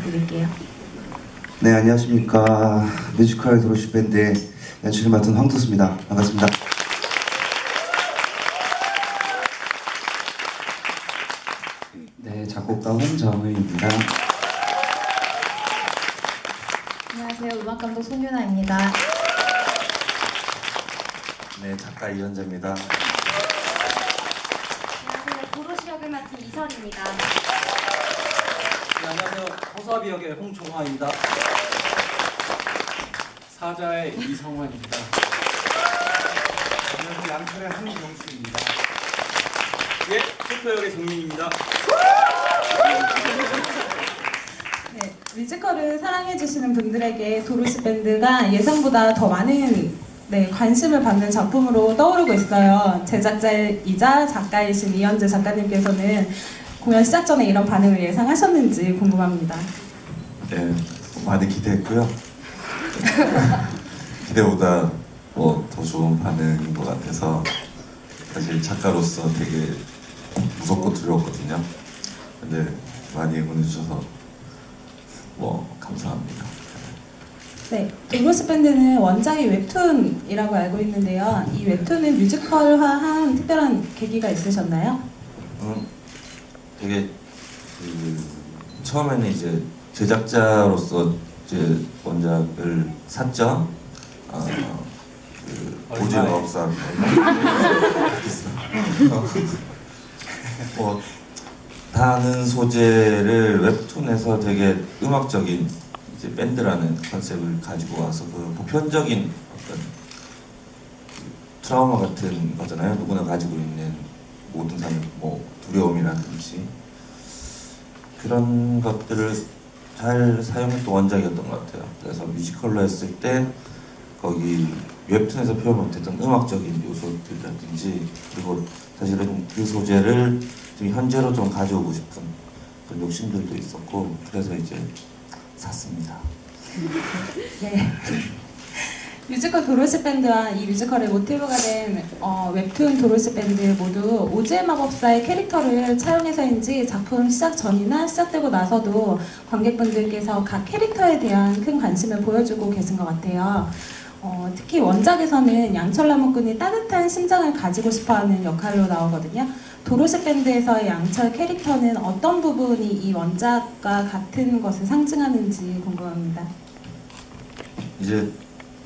부탁드릴게요. 네, 안녕하십니까. 뮤지컬 도로시 밴드의 연출을 맡은 황토수입니다. 반갑습니다. 네, 작곡가 홍정우입니다. 안녕하세요. 음악감독 송윤아입니다. 네, 작가 이현재입니다. 안녕하세요. 도로시 역을 맡은 이설입니다. 네, 안녕하세요. 호수아비 역의 홍종화입니다. 사자의 이성환입니다. 안녕하세요. 양철의 한경수입니다. 예, 토토 역의 정민입니다. 네, 뮤지컬을 사랑해주시는 분들에게 도로시 밴드가 예상보다 더 많은 관심을 받는 작품으로 떠오르고 있어요. 제작자이자 작가이신 이현재 작가님께서는 공연 시작 전에 이런 반응을 예상하셨는지 궁금합니다. 네, 많이 기대했고요. 기대보다 더 좋은 반응인 것 같아서 사실 작가로서 되게 무섭고 두려웠거든요. 근데 많이 응원해주셔서 감사합니다. 네, 도로시 밴드는 원작이 웹툰이라고 알고 있는데요. 이 웹툰을 뮤지컬화한 특별한 계기가 있으셨나요? 되게 처음에는 이제 제작자로서 이제 원작을 샀죠. 오징어 업사 다는 소재를 웹툰에서 되게 음악적인 이제 밴드라는 컨셉을 가지고 와서 그 보편적인 어떤 트라우마 같은 거잖아요. 누구나 가지고 있는 모든 사람 두려움이라든지 그런 것들을 잘 사용했던 원작이었던 것 같아요. 그래서 뮤지컬로 했을 때 거기 웹툰에서 표현 못했던 음악적인 요소들이라든지 그리고 사실은 그 소재를 좀 현재로 좀 가져오고 싶은 그런 욕심들도 있었고 그래서 이제 샀습니다. 네. 뮤지컬 도로시 밴드와 이 뮤지컬의 모티브가 된 웹툰 도로시 밴드 모두 오즈의 마법사의 캐릭터를 차용해서인지 작품 시작 전이나 시작되고 나서도 관객분들께서 각 캐릭터에 대한 큰 관심을 보여주고 계신 것 같아요. 특히 원작에서는 양철 나무꾼이 따뜻한 심장을 가지고 싶어하는 역할로 나오거든요. 도로시 밴드에서의 양철 캐릭터는 어떤 부분이 이 원작과 같은 것을 상징하는지 궁금합니다. 이제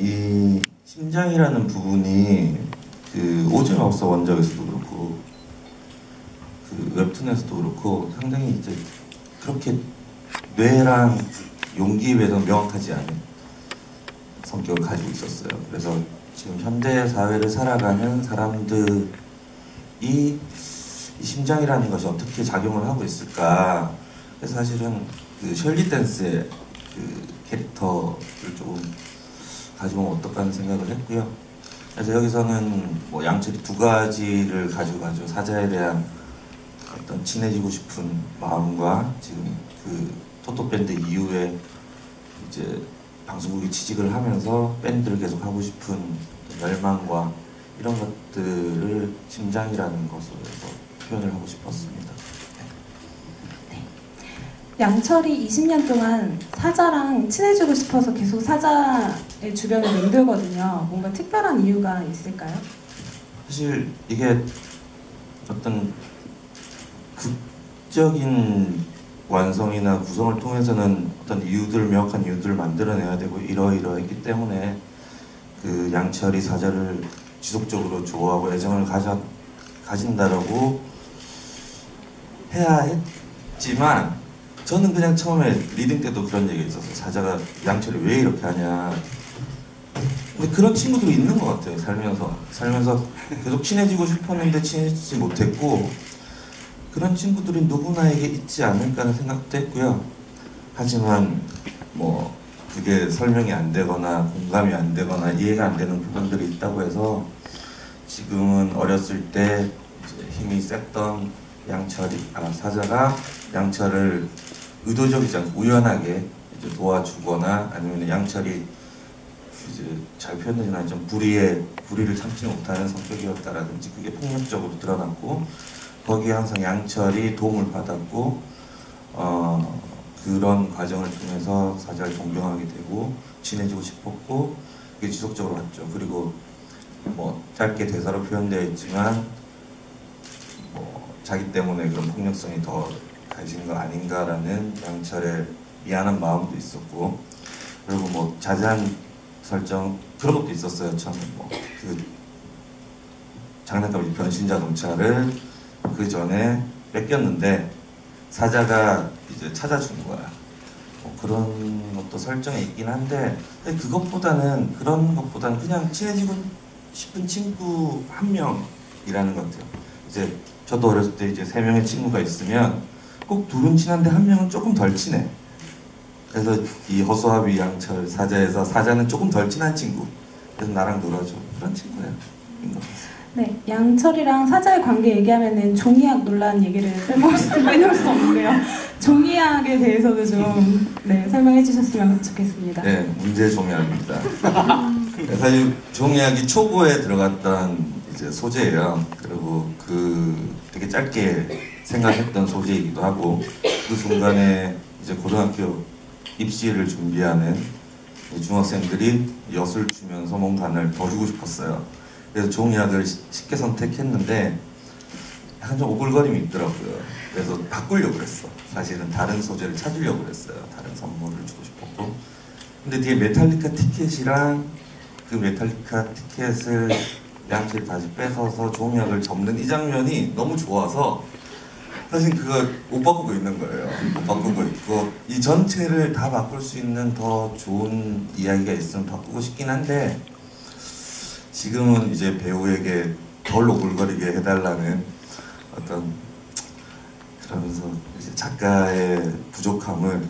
이 심장이라는 부분이 그 오징어 업사 원작에서도 그렇고 그 웹툰에서도 그렇고 상당히 이제 그렇게 뇌랑 용기에 비해서 명확하지 않은 성격을 가지고 있었어요. 그래서 지금 현대 사회를 살아가는 사람들이 이 심장이라는 것이 어떻게 작용을 하고 있을까? 그래서 사실은 그 셜리 댄스의 그 캐릭터를 조금 가지고 어떨까 하는 생각을 했고요. 그래서 여기서는 양철이 두 가지를 가지고 가죠. 사자에 대한 어떤 친해지고 싶은 마음과 지금 그 토토 밴드 이후에 이제 방송국에 취직을 하면서 밴드를 계속 하고 싶은 열망과 이런 것들을 심장이라는 것으로 해서 표현을 하고 싶었습니다. 양철이 20년 동안 사자랑 친해지고 싶어서 계속 사자의 주변을 맴돌거든요. 뭔가 특별한 이유가 있을까요? 사실 이게 어떤 극적인 완성이나 구성을 통해서는 어떤 명확한 이유들을 만들어내야 되고 이러이러했기 때문에 그 양철이 사자를 지속적으로 좋아하고 애정을 가진다라고 해야 했지만 저는 그냥 처음에 리딩 때도 그런 얘기가 있었어요. 사자가 양철이 왜 이렇게 하냐. 근데 그런 친구들이 있는 것 같아요. 살면서 계속 친해지고 싶었는데 친해지지 못했고 그런 친구들이 누구나에게 있지 않을까 하는 생각도 했고요. 하지만 그게 설명이 안 되거나 공감이 안 되거나 이해가 안 되는 부분들이 있다고 해서 지금은 어렸을 때 이제 힘이 셌던 사자가 양철을 의도적이지 않고 우연하게 이제 도와주거나 아니면 양철이 이제 잘 표현되지는 않지만 불의를 참지 못하는 성격이었다라든지 그게 폭력적으로 드러났고 거기에 항상 양철이 도움을 받았고 그런 과정을 통해서 사자를 존경하게 되고 친해지고 싶었고 그게 지속적으로 왔죠. 그리고 뭐 짧게 대사로 표현되어 있지만 뭐 자기 때문에 그런 폭력성이 더 가해진 거 아닌가라는 양철의 미안한 마음도 있었고, 그리고 뭐 자세한 설정 그런 것도 있었어요. 처음에 뭐그 장난감 변신 자동차를 그 전에 뺏겼는데 사자가 이제 찾아준 거야. 뭐 그런 것도 설정에 있긴 한데, 근데 그런 것보다는 그냥 친해지고 싶은 친구 한 명이라는 것 같아요. 이제 저도 어렸을 때 이제 3명의 친구가 있으면 꼭 둘은 친한데 한 명은 조금 덜 친해. 그래서 이 허수아비 양철 사자에서 사자는 조금 덜 친한 친구. 그래서 나랑 놀아줘. 그런 친구예요. 네, 양철이랑 사자의 관계 얘기하면은 종이약 논란 얘기를 빼놓을 수 없는데요. 종이약에 대해서도 좀 설명해 주셨으면 좋겠습니다. 네, 문제 종이약입니다. 사실 종이약이 초고에 들어갔던 이제 소재예요. 그리고 되게 짧게 생각했던 소재이기도 하고, 그 순간에 이제 고등학교 입시를 준비하는 중학생들이 엿을 주면서 뭔가 하나를 더 주고 싶었어요. 그래서 종이약을 쉽게 선택했는데 약간 좀 오글거림이 있더라고요. 그래서 바꾸려고 그랬어. 사실은 다른 소재를 찾으려고 그랬어요. 다른 선물을 주고 싶었고. 근데 뒤에 메탈리카 티켓이랑 그 메탈리카 티켓을 양철이 다시 뺏어서 종이약을 접는 이 장면이 너무 좋아서 사실 그거 못 바꾸고 있는 거예요. 못 바꾸고 있고, 이 전체를 다 바꿀 수 있는 더 좋은 이야기가 있으면 바꾸고 싶긴 한데, 지금은 이제 배우에게 덜 오글거리게 해달라는 어떤, 그러면서 이제 작가의 부족함을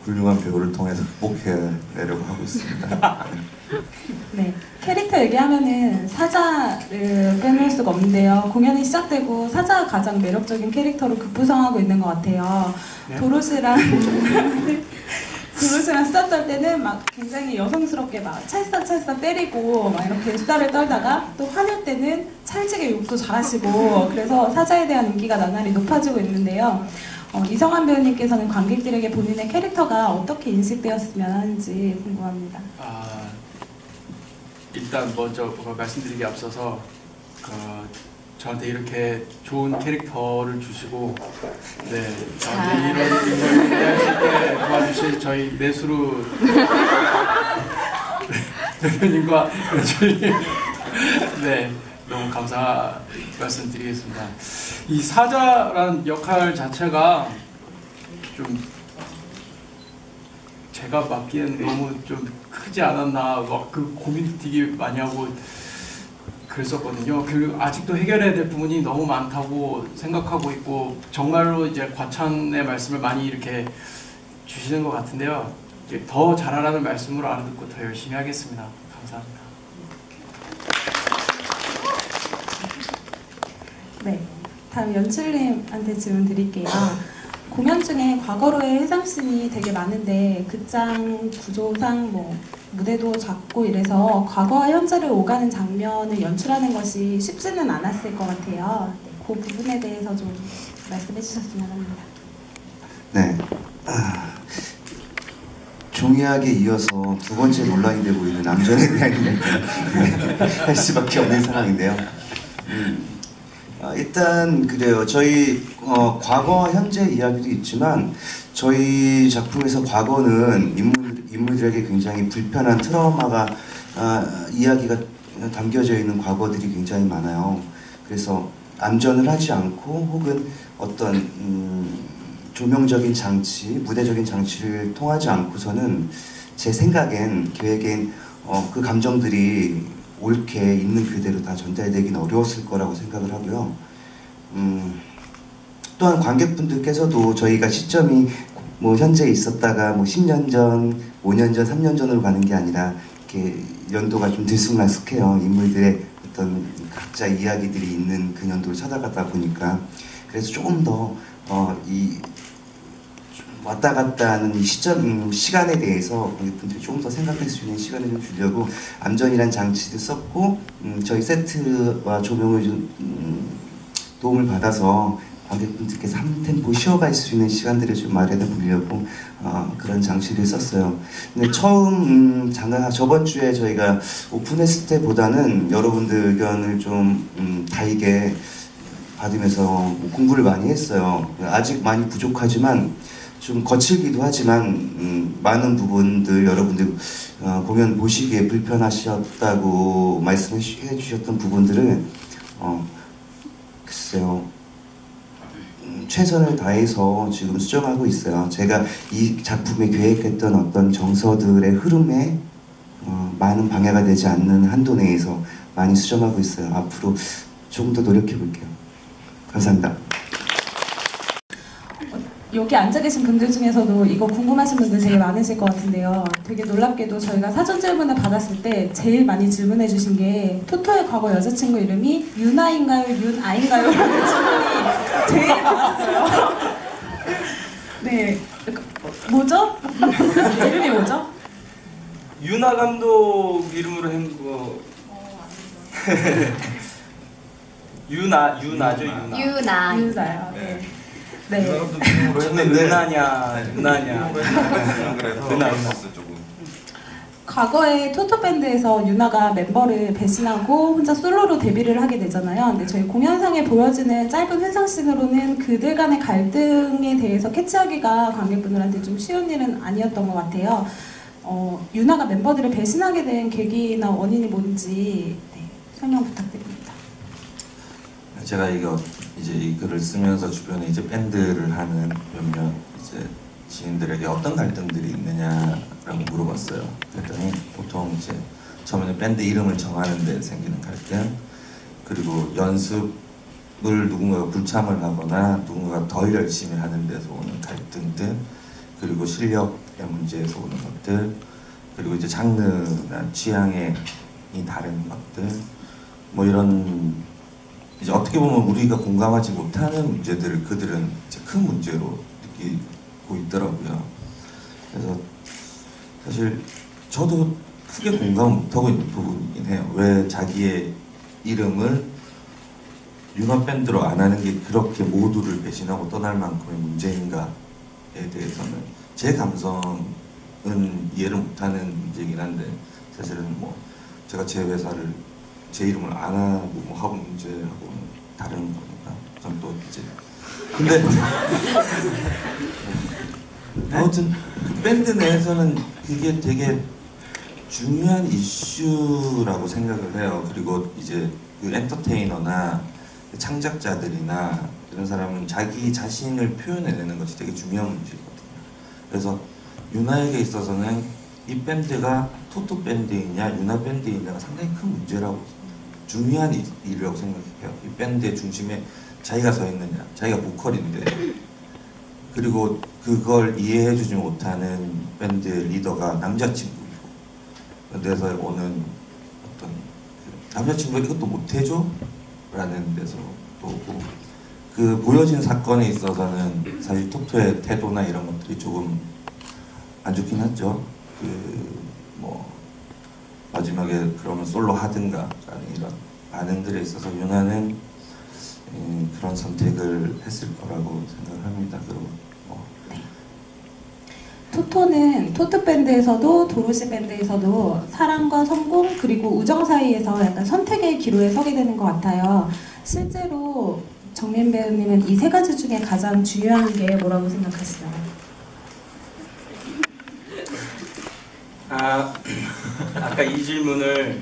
훌륭한 배우를 통해서 극복해내려고 하고 있습니다. 네, 캐릭터 얘기하면은 사자를 빼놓을 수가 없는데요. 공연이 시작되고 사자가 가장 매력적인 캐릭터로 급부상하고 있는 것 같아요. 네. 도로시랑 수다 떨 때는 막 굉장히 여성스럽게 막 찰싹찰싹 때리고 막 이렇게 수다를 떨다가, 또 화낼 때는 찰지게 욕도 잘하시고, 그래서 사자에 대한 인기가 나날이 높아지고 있는데요. 이성환 배우님께서는 관객들에게 본인의 캐릭터가 어떻게 인식되었으면 하는지 궁금합니다. 일단 먼저 뭔가 말씀드리기 앞서서 저한테 이렇게 좋은 캐릭터를 주시고, 저한테 이런 인물을 할 수 있게 도와주신 저희 내수루 대표님과 연출님, 너무 감사 말씀드리겠습니다. 이 사자라는 역할 자체가 좀 제가 맡기엔 너무 좀 크지 않았나, 막 그 고민도 되게 많이 하고 그랬었거든요. 그리고 아직도 해결해야 될 부분이 너무 많다고 생각하고 있고, 정말로 이제 과찬의 말씀을 많이 이렇게 주시는 것 같은데요. 이제 더 잘하라는 말씀으로 알아듣고 더 열심히 하겠습니다. 감사합니다. 네, 다음 연출님한테 질문 드릴게요. 공연 중에 과거로의 해상씬이 되게 많은데 극장 구조상 무대도 작고 이래서 과거와 현재를 오가는 장면을 연출하는 것이 쉽지는 않았을 것 같아요. 그 부분에 대해서 좀 말씀해 주셨으면 합니다. 네. 종이약에 이어서 두 번째 논란이 되고 있는 남전에 대한 이야기를 할 수밖에 없는 상황인데요. 일단 그래요. 저희 과거와 현재 이야기도 있지만, 저희 작품에서 과거는 인물들에게 굉장히 불편한 트라우마가 이야기가 담겨져 있는 과거들이 굉장히 많아요. 그래서 암전을 하지 않고 혹은 어떤 조명적인 장치, 무대적인 장치를 통하지 않고서는 제 생각엔, 계획엔 그 감정들이 옳게 있는 그대로 다 전달되기는 어려웠을 거라고 생각을 하고요. 또한 관객분들께서도 저희가 시점이 현재 있었다가 10년 전, 5년 전, 3년 전으로 가는 게 아니라 이렇게 연도가 좀 들쑥날쑥해요. 인물들의 어떤 각자 이야기들이 있는 그 연도를 찾아가다 보니까. 그래서 조금 더 이 왔다 갔다 하는 이 시간에 대해서 관객분들이 조금 더 생각할 수 있는 시간을 좀 주려고 암전이란 장치도 썼고, 저희 세트와 조명을 좀 도움을 받아서 관객분들께서 한 템포 쉬어갈 수 있는 시간들을 좀 마련해 보려고 그런 장치를 썼어요. 근데 처음 저번 주에 저희가 오픈했을 때보다는 여러분들 의견을 좀 다이게 받으면서 공부를 많이 했어요. 아직 많이 부족하지만 좀 거칠기도 하지만 많은 부분들 여러분들 공연 보시기에 불편하셨다고 말씀해 주셨던 부분들을 글쎄요 최선을 다해서 지금 수정하고 있어요. 제가 이 작품에 계획했던 어떤 정서들의 흐름에 많은 방해가 되지 않는 한도 내에서 많이 수정하고 있어요. 앞으로 조금 더 노력해 볼게요. 감사합니다. 여기 앉아 계신 분들 중에서도 이거 궁금하신 분들 되게 많으실 것 같은데요. 되게 놀랍게도 저희가 사전 질문을 받았을 때 제일 많이 질문해 주신 게 토토의 과거 여자친구 이름이 유나인가요? 윤아인가요? 라는 질문이 제일 많았어요. 네, 뭐죠? 이름이 뭐죠? 윤아 감독 이름으로 한 거. 유나죠, 유나. 유나. 유나요. 네. 네. 근데 은하냐, 유나냐. 은하. 과거에 토토밴드에서 유나가 멤버를 배신하고 혼자 솔로로 데뷔를 하게 되잖아요. 근데 저희 공연상에 보여지는 짧은 회상씬으로는 그들 간의 갈등에 대해서 캐치하기가 관객분들한테 좀 쉬운 일은 아니었던 것 같아요. 유나가 멤버들을 배신하게 된 계기나 원인이 뭔지 설명 부탁드립니다. 제가 이제 이 글을 쓰면서 주변에 이제 밴드를 하는 몇몇 이제 지인들에게 어떤 갈등들이 있느냐라고 물어봤어요. 그랬더니 보통 이제 처음에는 밴드 이름을 정하는 데 생기는 갈등, 그리고 연습을 누군가가 불참을 하거나 누군가가 덜 열심히 하는 데서 오는 갈등들, 그리고 실력의 문제에서 오는 것들, 그리고 이제 장르나 취향이 다른 것들, 뭐 이런 이제 어떻게 보면 우리가 공감하지 못하는 문제들을 그들은 이제 큰 문제로 느끼고 있더라고요. 그래서 사실 저도 크게 공감 못하고 있는 부분이긴 해요. 왜 자기의 이름을 융합 밴드로 안 하는 게 그렇게 모두를 배신하고 떠날 만큼의 문제인가에 대해서는 제 감성은 이해를 못하는 문제이긴 한데, 사실은 뭐 제가 제 회사를 제 이름을 안 하고 뭐 하고 문제하고는 다른 거니까 전 또 이제 근데 아무튼 그 밴드 내에서는 그게 되게 중요한 이슈라고 생각을 해요. 그리고 이제 그 엔터테이너나 그 창작자들이나 이런 사람은 자기 자신을 표현해내는 것이 되게 중요한 문제거든요. 그래서 유나에게 있어서는 이 밴드가 토토 밴드이냐 유나 밴드이냐가 상당히 큰 문제라고, 중요한 일이라고 생각해요. 이 밴드의 중심에 자기가 서 있느냐, 자기가 보컬인데, 그리고 그걸 이해해주지 못하는 밴드의 리더가 남자친구이고, 그래서 오는 어떤 남자친구가 이것도 못해줘? 라는 데서 또 오고, 그 보여진 사건에 있어서는 사실 토토의 태도나 이런 것들이 조금 안 좋긴 하죠. 뭐 마지막에 그러면 솔로 하든가 라는 이런 반응들에 있어서 유나는 그런 선택을 했을 거라고 생각을 합니다. 그리고 토토는 토토밴드에서도 도로시 밴드에서도 사랑과 성공 그리고 우정 사이에서 약간 선택의 기로에 서게 되는 것 같아요. 실제로 정민 배우님은 이 세 가지 중에 가장 중요한 게 뭐라고 생각하시나요? 아까 이 질문을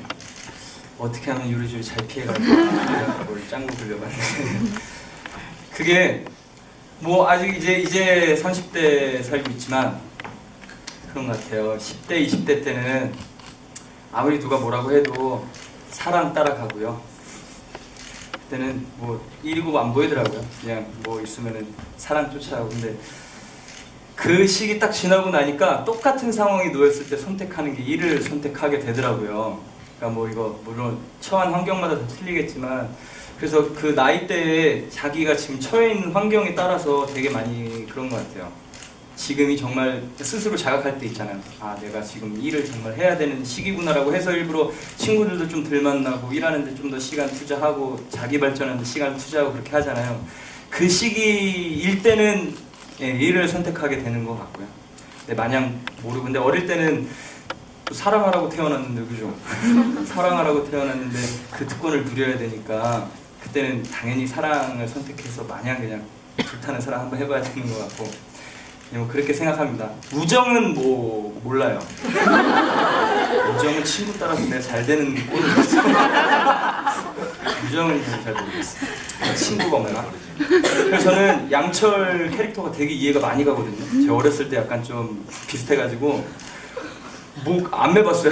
어떻게 하면 요리조리 잘 피해갈까 뭘 짱구 굴려봤는데 그게 뭐 아직 이제 30대 살고 있지만 그런 것 같아요. 10대, 20대 때는 아무리 누가 뭐라고 해도 사람 따라가고요. 그때는 뭐 일이고 안 보이더라고요. 그냥 뭐 있으면은 사람 쫓아가고. 근데 그 시기 딱 지나고 나니까 똑같은 상황에 놓였을 때 선택하는 게 일을 선택하게 되더라고요. 그러니까 뭐 이거 물론 처한 환경마다 다 틀리겠지만, 그래서 그 나이대에 자기가 지금 처해 있는 환경에 따라서 되게 많이 그런 것 같아요. 지금이 정말 스스로 자각할 때 있잖아요. 아, 내가 지금 일을 정말 해야 되는 시기구나라고 해서 일부러 친구들도 좀 덜 만나고 일하는데 좀 더 시간 투자하고 자기 발전하는 데 시간 투자하고 그렇게 하잖아요. 그 시기일 때는 예, 이를 선택하게 되는 것 같고요. 근데 마냥 모르고 근데 어릴 때는 또 사랑하라고 태어났는데 그죠? 사랑하라고 태어났는데 그 특권을 누려야 되니까 그때는 당연히 사랑을 선택해서 마냥 그냥 불타는 사랑 한번 해봐야 되는 것 같고 뭐 그렇게 생각합니다. 우정은 뭐 몰라요. 우정은 친구 따라서 내가 잘 되는 꼴을 봤어. 우정은 잘 모르겠어. 친구가 없나? 그래서 저는 양철 캐릭터가 되게 이해가 많이 가거든요. 제가 어렸을 때 약간 좀 비슷해가지고 목 안 매봤어요.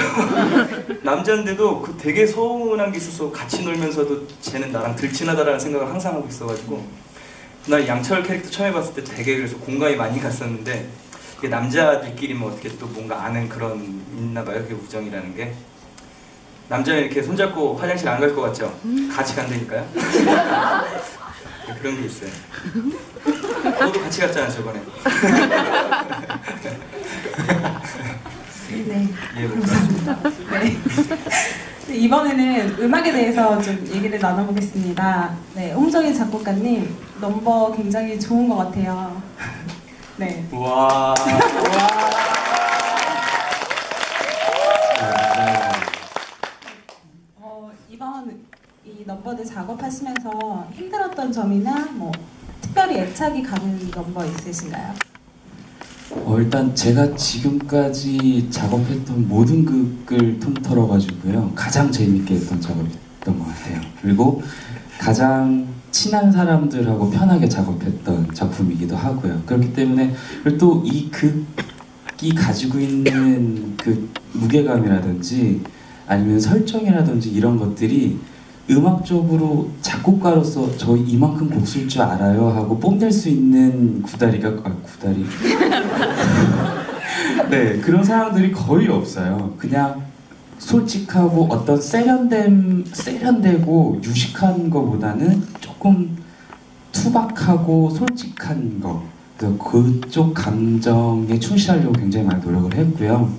남자인데도 그 되게 서운한 게 있어서 같이 놀면서도 쟤는 나랑 들친하다라는 생각을 항상 하고 있어가지고 나 양철 캐릭터 처음 해봤을 때 되게 그래서 공감이 많이 갔었는데 이게 남자들끼리면 어떻게 또 뭔가 아는 그런 있나봐요. 그게 우정이라는 게. 남자는 이렇게 손잡고 화장실 안 갈 것 같죠? 같이 간다니까요. 그런 게 있어요. 너도 같이 갔잖아 저번에. 네, 이해해볼까요? 감사합니다. 네. 네, 이번에는 음악에 대해서 좀 얘기를 나눠보겠습니다. 네, 홍정희 작곡가님 넘버 굉장히 좋은 것 같아요. 네. 와. 이번 이 넘버들 작업하시면서 힘들었던 점이나 뭐 특별히 애착이 가는 넘버 있으신가요? 일단 제가 지금까지 작업했던 모든 곡을 통틀어가지고요 가장 재밌게 했던 작업이었던 것 같아요. 그리고 가장 친한 사람들하고 편하게 작업했던 작품이기도 하고요. 그렇기 때문에 또 이 곡이 가지고 있는 그 무게감이라든지 아니면 설정이라든지 이런 것들이 음악적으로 작곡가로서 저 이만큼 곡 쓸 줄 알아요 하고 뽐낼 수 있는 구다리 네, 그런 사람들이 거의 없어요. 그냥 솔직하고 어떤 세련되고 유식한 거보다는 조금 투박하고 솔직한 거, 그래서 그쪽 감정에 충실하려고 굉장히 많이 노력을 했고요.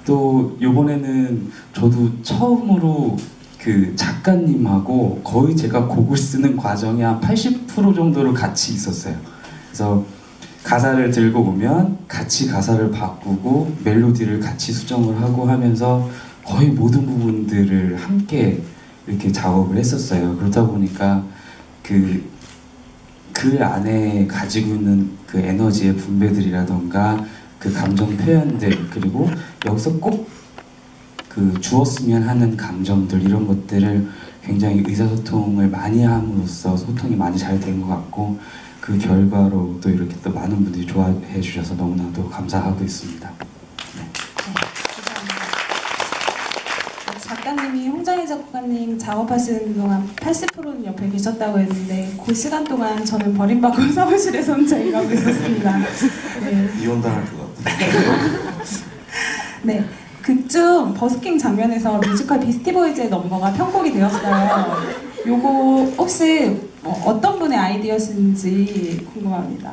또 이번에는 저도 처음으로 그 작가님하고 거의 제가 곡을 쓰는 과정이 한 80% 정도를 같이 있었어요. 그래서 가사를 들고 오면 같이 가사를 바꾸고 멜로디를 같이 수정을 하고 하면서 거의 모든 부분들을 함께 이렇게 작업을 했었어요. 그러다 보니까 그 안에 가지고 있는 그 에너지의 분배들이라던가 그 감정 표현들 그리고 여기서 꼭 그 주었으면 하는 감정들 이런 것들을 굉장히 의사소통을 많이 함으로써 소통이 많이 잘 된 것 같고 그 결과로 또 이렇게 또 많은 분들이 좋아해 주셔서 너무나도 감사하고 있습니다. 네. 감사합니다. 작가님이 홍정희 작곡가님 작업하시는 동안 80%는 옆에 계셨다고 했는데 그 시간 동안 저는 버림받고 사무실에서 혼자 일하고 있었습니다. 네. 이혼당할 것 같아요. 네. 극중 버스킹 장면에서 뮤지컬 비스티보이즈의 넘버가 편곡이 되었어요. 요거 혹시 어떤 분의 아이디어신지 궁금합니다.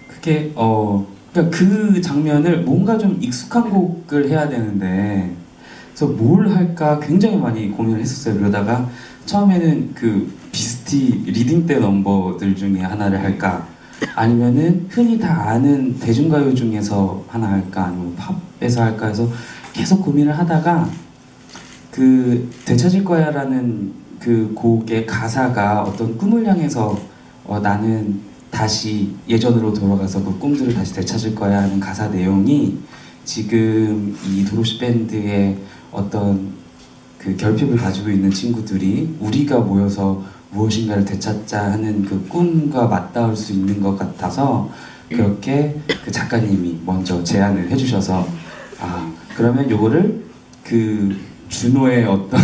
그게 그러니까 그 장면을 뭔가 좀 익숙한 곡을 해야 되는데 그래서 뭘 할까 굉장히 많이 고민을 했었어요. 그러다가 처음에는 그 비스티 리딩 때 넘버들 중에 하나를 할까 아니면은 흔히 다 아는 대중가요 중에서 하나 할까 아니면 팝에서 할까 해서 계속 고민을 하다가 그 되찾을 거야라는 그 곡의 가사가 어떤 꿈을 향해서 나는 다시 예전으로 돌아가서 그 꿈들을 다시 되찾을 거야 하는 가사 내용이 지금 이 도로시 밴드의 어떤 그 결핍을 가지고 있는 친구들이 우리가 모여서 무엇인가를 되찾자 하는 그 꿈과 맞닿을 수 있는 것 같아서 그렇게 그 작가님이 먼저 제안을 해주셔서 그러면 요거를 그 준호의 어떤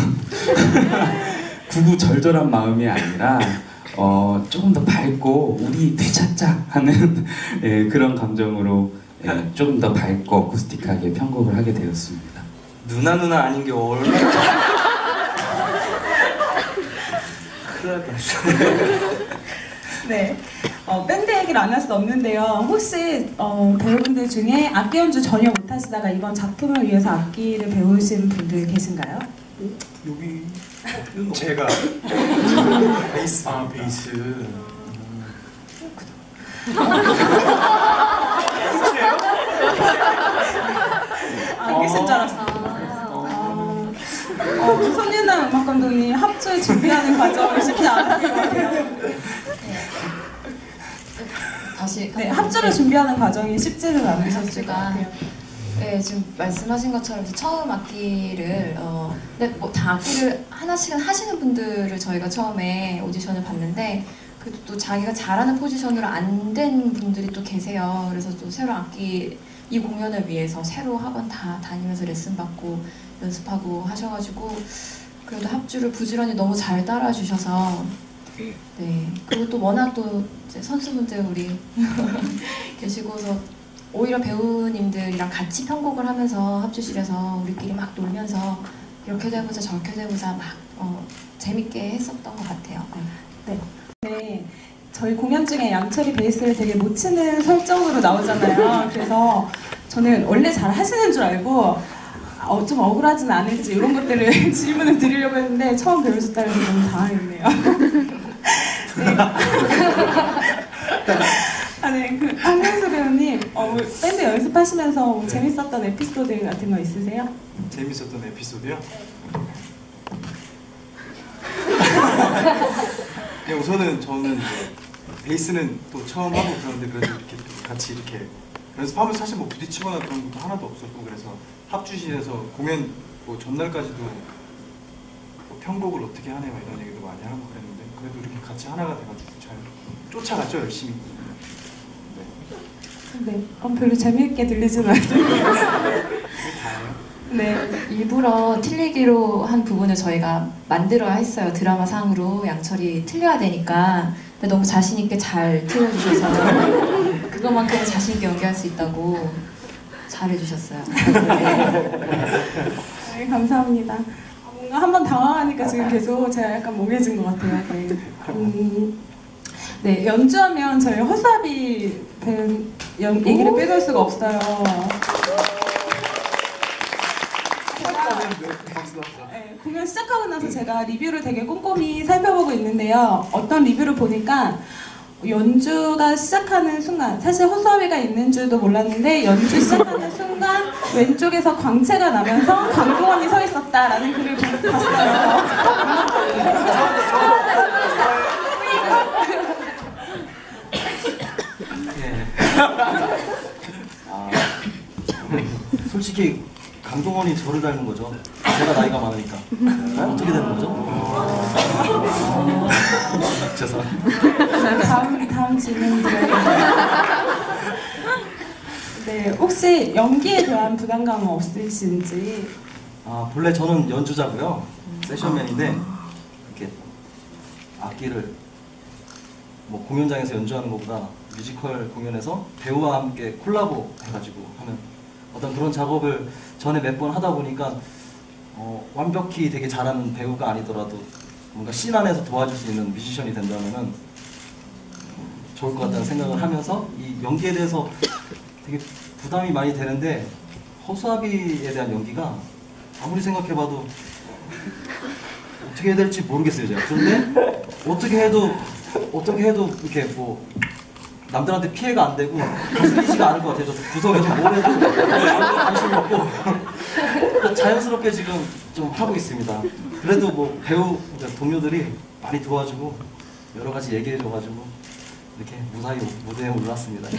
구구절절한 마음이 아니라 조금 더 밝고 우리 되찾자 하는 예, 그런 감정으로 예, 조금 더 밝고 어쿠스틱하게 편곡을 하게 되었습니다. 누나 아닌 게 얼마나 큰일 날 뻔했어. 네. 밴드 얘기를 안 할 수 없는데요. 혹시 배우분들 중에 악기 연주 전혀 못하시다가 이번 작품을 위해서 악기를 배우신 분들 계신가요? 여기 제가 베이스. 베이스. 안 계신 줄 알았어. 손예나 음악 감독님 합주 준비하는 과정이 쉽지 않았을 것 같아요. 다시 네, 합주를 준비하는 과정이 쉽지는 않으셨을 것 합주가 같아요. 네, 지금 말씀하신 것처럼 이제 처음 악기를 근데 뭐 다 악기를 하나씩은 하시는 분들을 저희가 처음에 오디션을 봤는데 그래도 또 자기가 잘하는 포지션으로 안 된 분들이 또 계세요. 그래서 또 새로 악기 이 공연을 위해서 새로 학원 다 다니면서 레슨 받고 연습하고 하셔가지고 그래도 합주를 부지런히 너무 잘 따라주셔서 네, 그리고 또 워낙 또 이제 선수분들 우리 계시고서 오히려 배우님들이랑 같이 편곡을 하면서 합주실에서 우리끼리 막 놀면서 이렇게 돼보자 저렇게 돼보자 막 재밌게 했었던 것 같아요. 네. 네. 저희 공연 중에 양철이 베이스를 되게 못 치는 설정으로 나오잖아요. 그래서 저는 원래 잘 하시는 줄 알고 좀 억울하진 않을지 이런 것들을 질문을 드리려고 했는데 처음 배우셨다고 해서 너무 당황했네요. 네. 네, 한명수 배우님, 밴드 연습하시면서 뭐 재밌었던 에피소드 같은 거 있으세요? 재밌었던 에피소드요? 네, 우선은 저는 베이스는 또 처음 하고 그러는데 그래도 이렇게 또 같이 이렇게 연습하면서 사실 뭐 부딪히거나 그런 것도 하나도 없었고 그래서 합주실에서 공연 뭐 전날까지도 뭐 편곡을 어떻게 하네 막 이런 얘기도 많이 하고 그랬는데 그래도 이렇게 같이 하나가 돼가지고 잘 쫓아갔죠 열심히. 네, 별로 재미있게 들리지는 않아요. 다예요. 네. 일부러 틀리기로 한 부분을 저희가 만들어야 했어요. 드라마 상으로 양철이 틀려야 되니까. 근데 너무 자신 있게 잘 틀려주셔서 그것만큼 자신 있게 연기할 수 있다고 잘해주셨어요. 네, 감사합니다. 뭔가 한번 당황하니까 지금 계속 제가 약간 멍해진 것 같아요. 네. 네, 연주하면 저희 허수아비 배우 얘기를 빼놓을 수가 없어요. 네, 공연 시작하고 나서 제가 리뷰를 되게 꼼꼼히 살펴보고 있는데요. 어떤 리뷰를 보니까 연주가 시작하는 순간, 사실 허수아비가 있는 줄도 몰랐는데 연주 시작하는 순간 왼쪽에서 광채가 나면서 강동원이 서 있었다라는 글을 봤어요. 솔직히 강동원이 저를 닮은 거죠. 제가 나이가 많으니까. 어떻게 되는 거죠? 죄송합니다. 다음 질문 드려요. 네, 혹시 연기에 대한 부담감은 없으신지? 본래 저는 연주자고요. 세션맨인데 이렇게 악기를 뭐 공연장에서 연주하는 것보다 뮤지컬 공연에서 배우와 함께 콜라보 해가지고 하는 어떤 그런 작업을 전에 몇 번 하다 보니까 완벽히 되게 잘하는 배우가 아니더라도 뭔가 씬 안에서 도와줄 수 있는 뮤지션이 된다면은 좋을 것 같다는 생각을 하면서 이 연기에 대해서 되게 부담이 많이 되는데 허수아비에 대한 연기가 아무리 생각해봐도 어떻게 해야 될지 모르겠어요 제가. 그런데 어떻게 해도 이렇게 뭐 남들한테 피해가 안 되고 거슬리지가 않을 것 같아요. 저 구석에서 뭘 해도 관심 없고 자연스럽게 지금 좀 하고 있습니다. 그래도 뭐 배우 동료들이 많이 도와주고 여러 가지 얘기해줘가지고 이렇게 무사히 무대에 올랐습니다.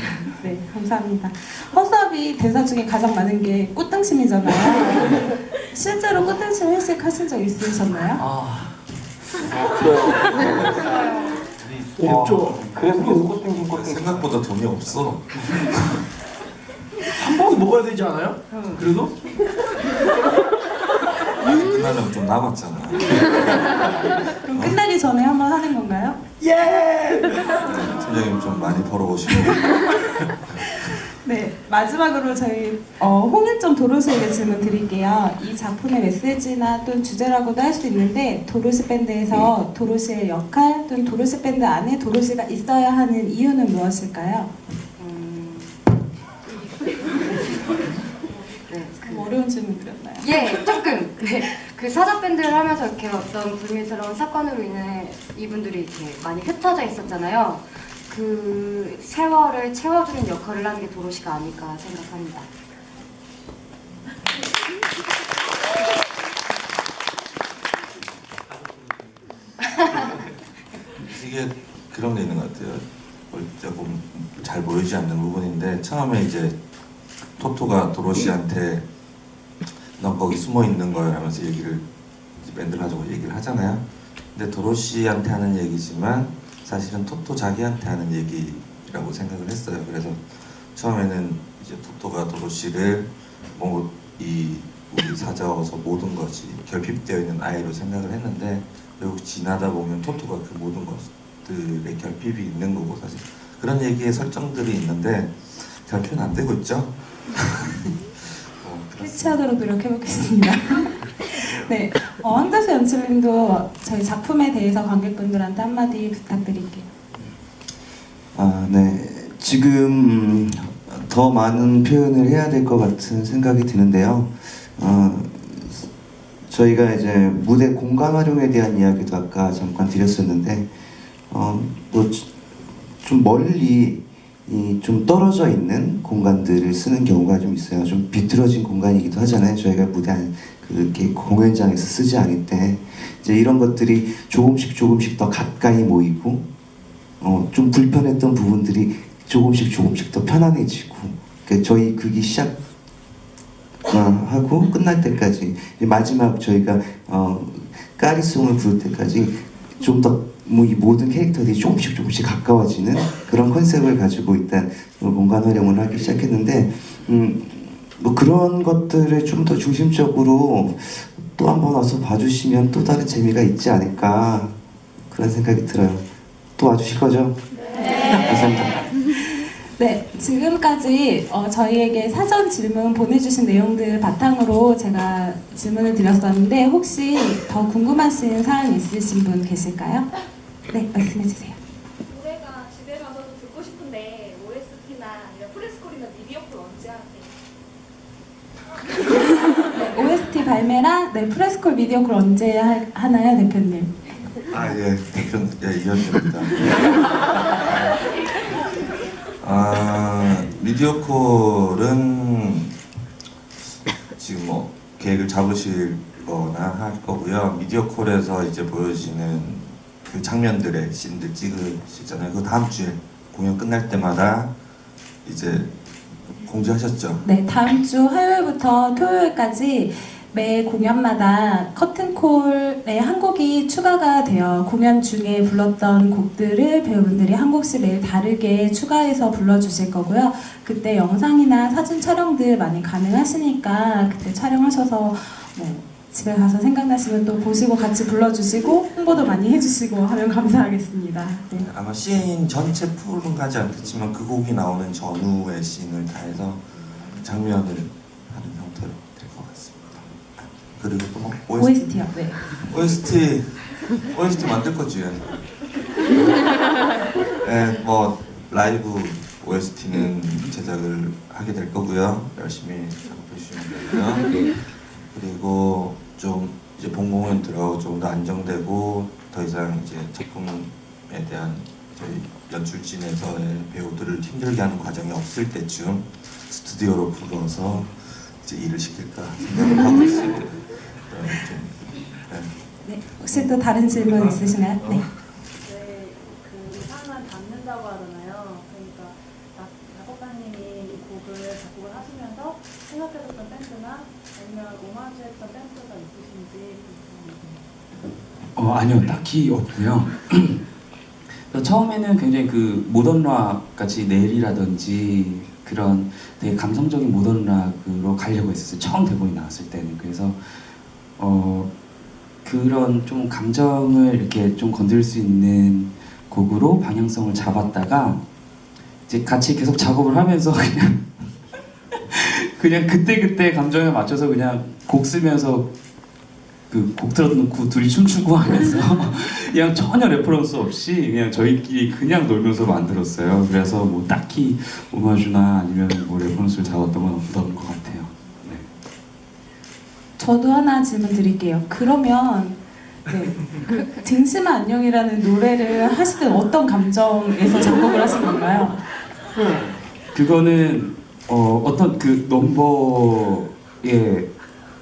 네, 감사합니다. 허수아비 대사 중에 가장 많은 게 꽃등심이잖아요. 실제로 꽃등심 회식하신 적 있으셨나요? 그래서 생각보다 돈이 없어. 한 번은 먹어야 되지 않아요? 그래도? 끝나려면 좀 남았잖아. 그럼 끝나기 전에 한번 하는 건가요? 예! 팀장님 좀 많이 벌어오시고. 네, 마지막으로 저희 홍일점 도로시에게 질문 드릴게요. 이 작품의 메시지나 또는 주제라고도 할 수 있는데 도로시 밴드에서 도로시의 역할 또는 도로시 밴드 안에 도로시가 있어야 하는 이유는 무엇일까요? 어려운 질문 드렸나요? 예, 조금. 네. 그 사자 밴드를 하면서 이렇게 어떤 불미스러운 사건으로 인해 이분들이 이렇게 많이 흩어져 있었잖아요. 그 세월을 채워주는 역할을 하는 게 도로시가 아닐까 생각합니다. 이게 그런 게 있는 것 같아요. 조금 잘 보이지 않는 부분인데 처음에 이제 토토가 도로시한테 넌 거기 숨어 있는 거야 하면서 얘기를 밴드를 가지고 얘기를 하잖아요. 근데 도로시한테 하는 얘기지만 사실은 토토 자기한테 하는 얘기라고 생각을 했어요. 그래서 처음에는 이제 토토가 도로시를 뭐 이 우리 사자어서 모든 것이 결핍되어 있는 아이로 생각을 했는데 결국 지나다 보면 토토가 그 모든 것들의 결핍이 있는 거고 사실 그런 얘기의 설정들이 있는데 잘 표현 안 되고 있죠? 캐치하도록 노력해보겠습니다. 네, 황다수 연출님도 저희 작품에 대해서 관객분들한테 한마디 부탁드릴게요. 네. 지금 더 많은 표현을 해야 될 것 같은 생각이 드는데요. 저희가 이제 무대 공간 활용에 대한 이야기도 아까 잠깐 드렸었는데, 또 좀 멀리 좀 떨어져 있는 공간들을 쓰는 경우가 좀 있어요. 좀 비틀어진 공간이기도 하잖아요. 저희가 무대 안 그렇게 공연장에서 쓰지 않을 때 이제 이런 것들이 조금씩 더 가까이 모이고, 좀 불편했던 부분들이 조금씩 더 편안해지고, 그러니까 저희 극이 시작하고 끝날 때까지 마지막 저희가 까리송을 부를 때까지 좀 더 이 모든 캐릭터들이 조금씩 가까워지는 그런 컨셉을 가지고 일단 공간 활용을 하기 시작했는데, 뭐 그런 것들을 좀 더 중심적으로 또 한 번 와서 봐주시면 또 다른 재미가 있지 않을까 그런 생각이 들어요. 또 와주실 거죠? 네. 감사합니다. 네, 지금까지 저희에게 사전 질문 보내주신 내용들 바탕으로 제가 질문을 드렸었는데 혹시 더 궁금하신 사항 있으신 분 계실까요? 네, 말씀해주세요. 노래가 집에 가서도 듣고 싶은데 OST나 아니면 프레스콜이나 미디어콜 언제 하세요? 네, OST 발매랑 프레스콜 미디어콜 언제 하나요, 대표님? 예, 대표, 이현입니다. 미디어콜은 지금 뭐 계획을 잡으실 거나 할 거고요. 미디어콜에서 이제 보여지는 그 장면들의 씬들 찍으시잖아요. 그 다음 주에 공연 끝날 때마다 이제 공지하셨죠? 네, 다음 주 화요일부터 토요일까지 매 공연마다 커튼콜에 한 곡이 추가가 되어 공연 중에 불렀던 곡들을 배우분들이 한 곡씩 매일 다르게 추가해서 불러주실 거고요. 그때 영상이나 사진 촬영들 많이 가능하시니까 그때 촬영하셔서 뭐 집에 가서 생각나시면 또 보시고 같이 불러주시고 홍보도 많이 해주시고 하면 감사하겠습니다. 네. 아마 씬 전체 풀은 가지 않겠지만 그 곡이 나오는 전후의 씬을 다 해서 장면을 하는 형태로 될 것 같습니다. 그리고 또 뭐 OST요. 네. OST 만들 거지. 네, 뭐 라이브 OST는 제작을 하게 될 거고요. 열심히 작업해 주시면 되고요. 그리고 좀 이제 본 공연 들어가고 좀 더 안정되고 더 이상 이제 작품에 대한 저희 연출진에서의 배우들을 힘들게 하는 과정이 없을 때쯤 스튜디오로 불러서 이제 일을 시킬까 생각을 하고 있습니다. 네, 혹시 또 다른 질문 있으신가요? 네. 네, 그 상을 받는다고 하잖아요. 그러니까 작곡가님이 이 곡을 작곡을 하시면서 생각했었던 밴드나 아니면 오마주했던 밴드가 있으신지 궁금합니다. 아니요, 딱히 없고요. 처음에는 굉장히 그 모던 락 같이 넬이라든지 그런 되게 감성적인 모던 락으로 가려고 했었어요. 처음 대본이 나왔을 때는. 그래서 그런 좀 감정을 이렇게 좀 건들 수 있는 곡으로 방향성을 잡았다가 이제 같이 계속 작업을 하면서 그냥 그때 감정에 맞춰서 그냥 곡 쓰면서 그 곡 틀어놓고 둘이 춤추고 하면서 그냥 전혀 레퍼런스 없이 그냥 저희끼리 그냥 놀면서 만들었어요. 그래서 뭐 딱히 오마주나 아니면 뭐 레퍼런스를 잡았던 건 없던 것 같아요. 네. 저도 하나 질문 드릴게요. 그러면 네. 등심아 안녕이라는 노래를 하실 때 어떤 감정에서 작곡을 하신 건가요? 그거는 어떤 그 넘버에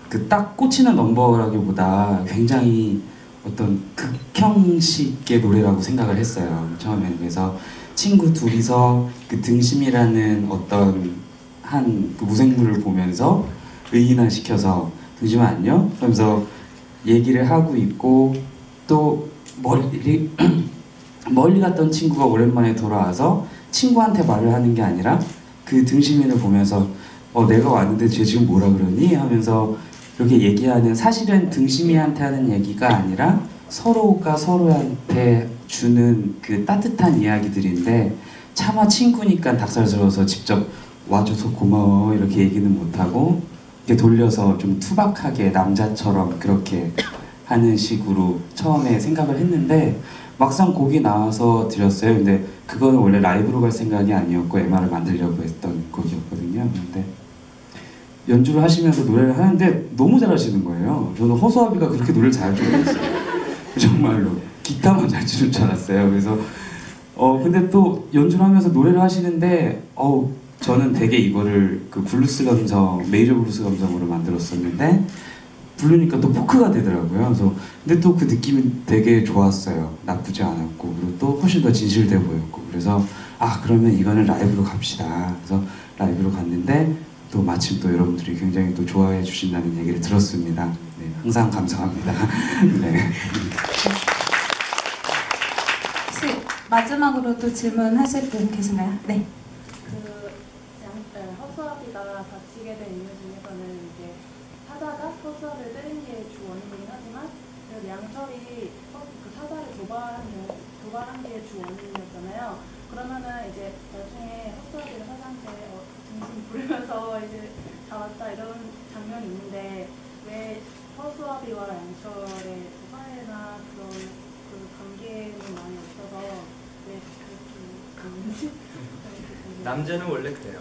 그 딱 꽂히는 넘버라기보다 굉장히 어떤 극형식의 노래라고 생각을 했어요. 처음에는. 그래서 친구 둘이서 그 등심이라는 어떤 그 무생물을 보면서 의인화시켜서 등심아 안녕? 그러면서 얘기를 하고 있고 또 멀리 갔던 친구가 오랜만에 돌아와서 친구한테 말을 하는 게 아니라 그 등심이를 보면서 내가 왔는데 쟤 지금 뭐라 그러니? 하면서 이렇게 얘기하는, 사실은 등심이한테 하는 얘기가 아니라 서로가 서로한테 주는 그 따뜻한 이야기들인데 차마 친구니까 닭살스러워서 직접 와줘서 고마워 이렇게 얘기는 못하고 이렇게 돌려서 좀 투박하게 남자처럼 그렇게 하는 식으로 처음에 생각을 했는데 막상 곡이 나와서 드렸어요. 근데 그거는 원래 라이브로 갈 생각이 아니었고 MR을 만들려고 했던 곡이었거든요. 근데 연주를 하시면서 노래를 하는데 너무 잘하시는 거예요. 저는 허수아비가 그렇게 노래를 잘할 줄 몰랐어요. 정말로 기타만 잘 치는 줄 알았어요. 그래서 근데 또 연주를 하면서 노래를 하시는데 저는 되게 이거를 그 블루스 감성, 메이저 블루스 감성으로 만들었었는데 부르니까 또 포크가 되더라고요. 그래서 근데 또 그 느낌이 되게 좋았어요. 나쁘지 않았고 그리고 또 훨씬 더 진실돼 보였고 그래서 그러면 이거는 라이브로 갑시다. 그래서 라이브로 갔는데 또 마침 또 여러분들이 굉장히 또 좋아해 주신다는 얘기를 들었습니다. 네, 항상 감사합니다. 네. 혹시 마지막으로 또 질문하실 분 계신가요? 네. 허수아비가 다치게 된 이유 중에서는 이제 사자가 허수아비를 때린 게 주 원인이긴 하지만 그래도 양철이 그 사자를 도발한 게 주 원인이었잖아요. 그러면은 이제 나중에 허수아비가 사자한테 등심 부르면서 이제 잡았다 이런 장면이 있는데 왜 허수아비와 양철의 화해나 그런 그 관계는 많이 없어서 왜 그렇게 갔는지 남자는 원래 그래요.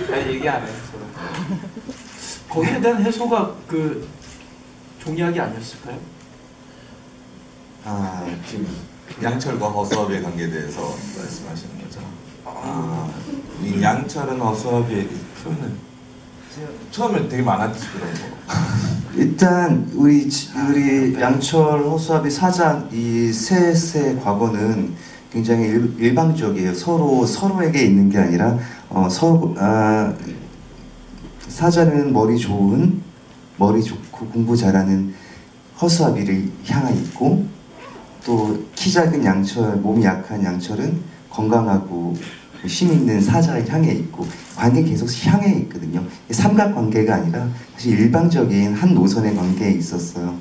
잘 얘기 안 해요 서로. 거기에 대한 해소가 그 종이학이 아니었을까요? 지금 양철과 허수아비의 관계에 대해서 말씀하시는 거죠. 이 양철은 허수아비의 표현을 처음에 되게 많았지 그런 거. 일단 우리 양철, 허수아비, 사자 이 셋의 과거는 굉장히 일방적이에요. 서로에게 있는 게 아니라 사자는 머리 좋고 공부 잘하는 허수아비를 향해 있고 또 키 작은 양철, 몸이 약한 양철은 건강하고 힘 있는 사자를 향해 있고 관계 계속 향해 있거든요. 삼각관계가 아니라 사실 일방적인 한 노선의 관계에 있었어요.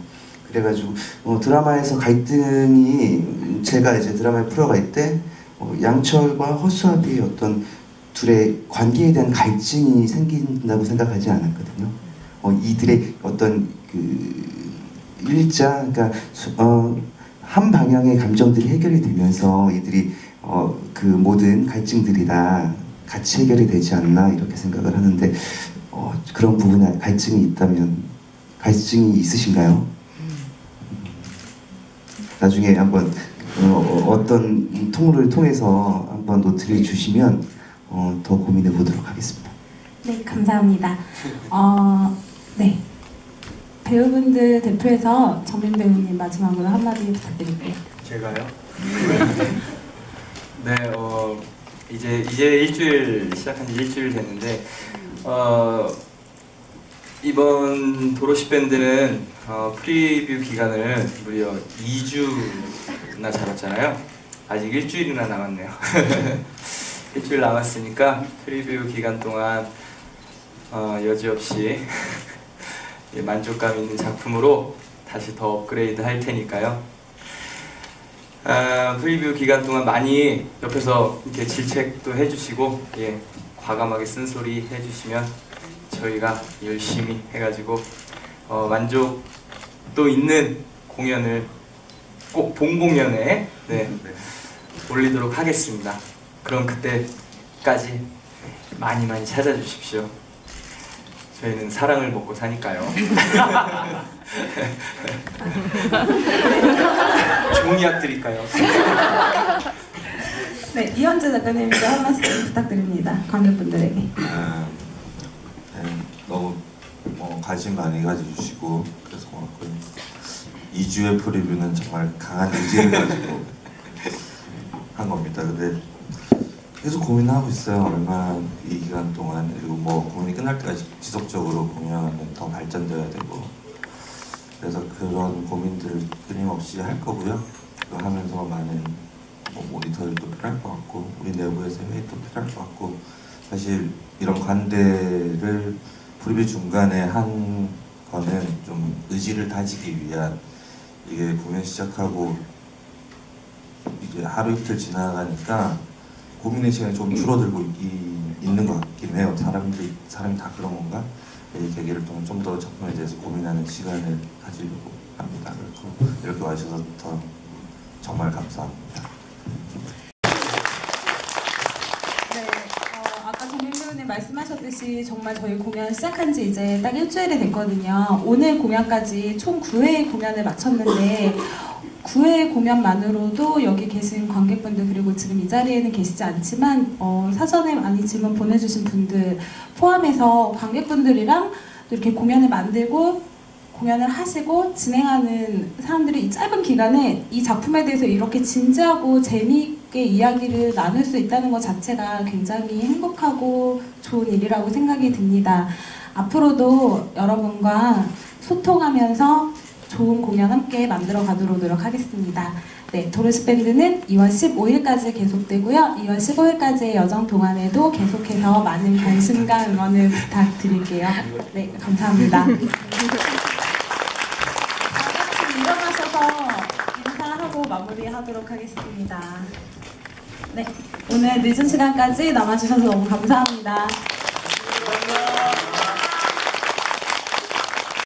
그래가지고 드라마에서 갈등이 제가 이제 드라마를 풀어갈 때 양철과 허수아비의 어떤 둘의 관계에 대한 갈증이 생긴다고 생각하지 않았거든요. 이들의 어떤 그러니까 한 방향의 감정들이 해결이 되면서 이들이 그 모든 갈증들이 다 같이 해결이 되지 않나 이렇게 생각을 하는데 그런 부분에 갈증이 있다면 갈증이 있으신가요? 나중에 한번 어떤 통로를 통해서 한번 노트를 주시면 더 고민해 보도록 하겠습니다. 네, 감사합니다. 네. 배우분들 대표해서 정민 배우님 마지막으로 한마디 부탁드릴게요. 제가요? 네, 이제 일주일 시작한 지 일주일 됐는데 이번 도로시 밴드는 프리뷰 기간을 무려 2주나 잡았잖아요. 아직 일주일이나 남았네요. 일주일 남았으니까 프리뷰 기간 동안 여지없이 만족감 있는 작품으로 다시 더 업그레이드 할 테니까요. 프리뷰 기간 동안 많이 옆에서 이렇게 질책도 해주시고 과감하게 쓴소리 해주시면 저희가 열심히 해가지고 만족도 있는 공연을 꼭 본 공연에 올리도록 하겠습니다. 그럼 그때까지 많이 찾아주십시오. 저희는 사랑을 먹고 사니까요. 종이약 드릴까요? 네, 이현재 작가님께 한 말씀 부탁드립니다. 관객분들에게. 네, 너무 관심 많이 가져주시고 그래서 고맙고요. 2주의 프리뷰는 정말 강한 의지를 가지고 한 겁니다. 근데 계속 고민하고 있어요. 얼마나 이 기간 동안. 그리고 뭐 고민이 끝날 때까지 지속적으로 공연하면 더 발전돼야 되고, 그래서 그런 고민들을 끊임없이 할 거고요. 그거 하면서 많은 모니터들도 필요할 것 같고, 우리 내부에서 회의도 필요할 것 같고, 사실 이런 관대를 프리뷰 중간에 한 거는 좀 의지를 다지기 위한, 이게 공연 시작하고 이제 하루 이틀 지나가니까 고민의 시간이 좀 줄어들고 있는 것 같긴 해요. 사람이 다 그런 건가? 이 계기를 통해 좀 더 작품에 대해서 고민하는 시간을 가지려고 합니다. 그래서 이렇게 와주셔서 더 정말 감사합니다. 네, 아까 정민 배우님 말씀하셨듯이 정말 저희 공연 시작한 지 이제 딱 일주일이 됐거든요. 오늘 공연까지 총 9회의 공연을 마쳤는데 9회 공연만으로도 여기 계신 관객분들, 그리고 지금 이 자리에는 계시지 않지만 사전에 많이 질문 보내주신 분들 포함해서 관객분들이랑 이렇게 공연을 만들고 공연을 하시고 진행하는 사람들이 이 짧은 기간에 이 작품에 대해서 이렇게 진지하고 재미있게 이야기를 나눌 수 있다는 것 자체가 굉장히 행복하고 좋은 일이라고 생각이 듭니다. 앞으로도 여러분과 소통하면서 좋은 공연 함께 만들어 가도록 노력하겠습니다. 네, 도로시 밴드는 2월 15일까지 계속되고요. 2월 15일까지의 여정 동안에도 계속해서 많은 관심과 응원을 부탁드릴게요. 네, 감사합니다. 다 같이 일어나셔서 인사하고 마무리하도록 하겠습니다. 네, 오늘 늦은 시간까지 남아주셔서 너무 감사합니다.